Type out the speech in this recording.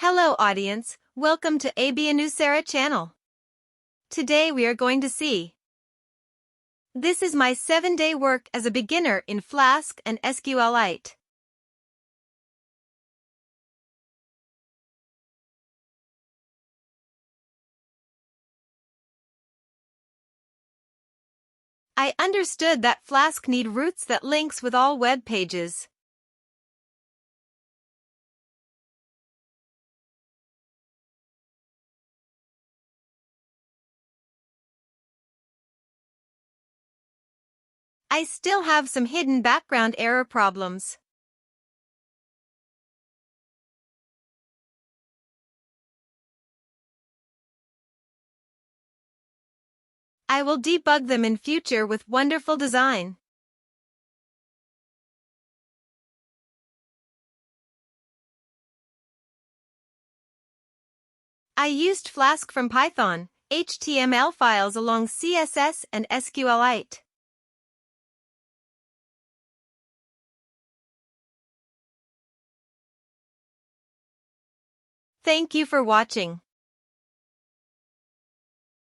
Hello audience, welcome to ABAnuSara channel. Today we are going to see. This is my 7-day work as a beginner in Flask and SQLite. I understood that Flask need routes that links with all web pages. I still have some hidden background error problems. I will debug them in future with wonderful design. I used Flask from Python, HTML files along CSS and SQLite. Thank you for watching.